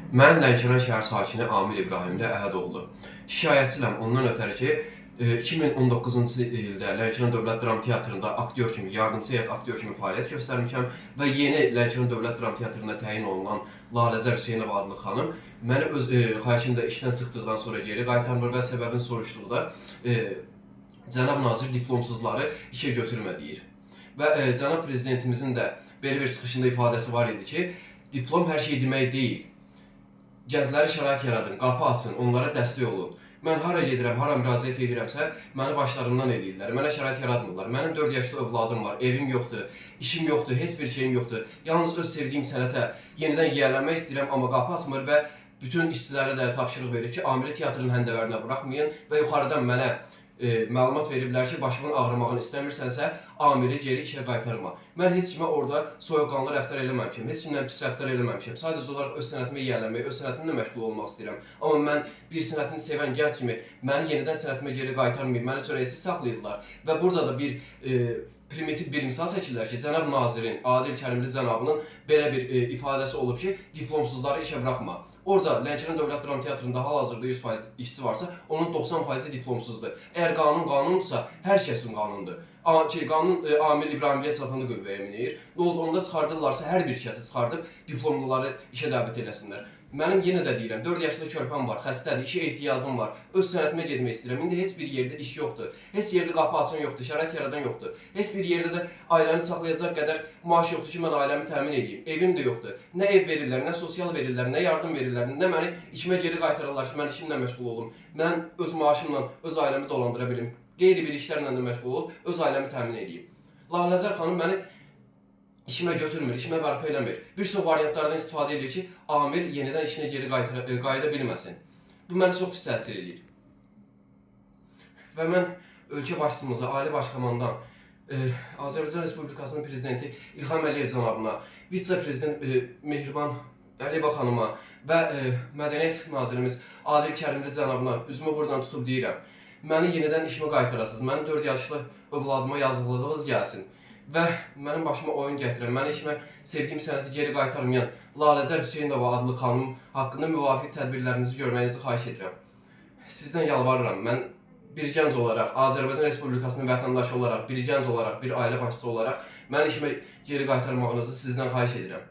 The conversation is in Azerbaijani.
Mən Lənkəran şəhər sakini Amil İbrahimli Əhədoğlu. Şikayətçiyəm ondan ötəri ki, 2019-cu ildə Lənkəran Dövlət Dram Teatrında aktyor kimi, yardımçı heyət aktyor kimi fəaliyyət göstərmişəm və yeni Lənkəran Dövlət Dram Teatrında təyin olunan Laləzər Hüseynova adlı xanım məni öz xahişimdə işdən çıxdıqdan sonra geri qaytarmır və səbəbini soruşduqda cənab nazir diplomsuzları işə götürmə deyir. Və cənab prezidentimizin də belə bir çıxışında ifadəsi var idi ki, diplom hər şey demək deyil. Gəncləri şərait yaradın, qapı açın, onlara dəstək olun. Mən hara gedirəm, hara müraciət edirəmsə, məni başlarından eləyirlər. Mənə şərait yaratmırlar. Mənim 4 yaşlı övladım var, evim yoxdur, işim yoxdur, heç bir şeyim yoxdur. Yalnız öz sevdiyim sənətə yenidən yiyələnmək istəyirəm, amma qapı açmır və bütün işçilərə də tapşırıq verib ki, Amili teatrın həndəvərinə buraxmayın və yuxarıdan mənə məlumat veriblər ki, başımın ağrımağını istəmirsənsə, Amili geri işə qaytarma. Mən heç kimə orada soyuqqanlı rəftar eləməmişəm, heç kimlə pis rəftar eləməmişəm. Sadəcə olaraq öz sənətimə yiyələnmək, öz sənətimlə məşğul olmaq istəyirəm. Amma mən bir sənətini sevən gənc kimi məni yenidən sənətimə geri qaytarmayıb, məni çörəksiz saxlayırlar. Və burada da bir primitiv bir misal çəkirlər ki, cənab nazirin, Adil Kərimli cənabının belə bir ifadəsi olub ki, diplomsuzları işə buraxma. Orada Lənkəran Dövlət Dram Teatrında hal-hazırda 100% işçi varsa, onun 90%-i diplomsuzdur. Əgər qanun qanundursa, hər kəsin qanundur. Qanun Amil İbrahimliyə çatanda qüvvəyə minir. Nə oldu? Onda çıxardırlarsa, hər bir kəsi çıxardıb diplomluları işə dəvət eləsinlər. Mənim yenə də deyirəm, 4 yaşlı körpəm var, xəstədir, işə ehtiyacım var, öz sənətimə getmək istəyirəm. İndi heç bir yerdə iş yoxdur, heç yerdə qapı açan yoxdur, şərait yaradan yoxdur. Heç bir yerdə də ailəmi saxlayacaq qədər maaş yoxdur ki, mən ailəmi təmin edeyim. Evim də yoxdur. Nə ev verirlər, nə sosial verirlər, nə yardım verirlər, nə məni işimə geri qaytarırlar ki, mən işimlə məşğul olum. Mən öz maaşımla öz ailəmi dolandıra bilim. Qeyri bir işlərlə də məşğul olub, öz ailəmi təmin edeyim. Laləzər xanım məni işimə götürmür, işimə bərpa eləmir. Bir çox variantlardan istifadə edir ki, Amil yenidən işinə geri qayıda bilməsin. Bu mənə çox pis təsir edir. Və mən ölkə başçımıza, Ali Başkomandan, Azərbaycan Respublikasının prezidenti İlham Əliyev cənabına, vitse-prezident Mehriban Əliyeva xanıma və Mədəniyyət Nazirimiz Adil Kərimli cənabına üzümü buradan tutub deyirəm. Məni yenidən işimə qaytarasınız, mənim 4 yaşlı övladıma yazıqlığınız gəlsin. Və mənim başıma oyun gətirən, mənə işimə sevdiyim sənəti geri qaytarmayan Laləzər Hüseynova adlı xanım haqqında müvafiq tədbirlərinizi görməyinizi xahiş edirəm. Sizdən yalvarıram, mən bir gənc olaraq, Azərbaycan Respublikasının vətəndaşı olaraq, bir gənc olaraq, bir ailə başçısı olaraq mən işimə geri qaytarmağınızı sizdən xahiş edirəm.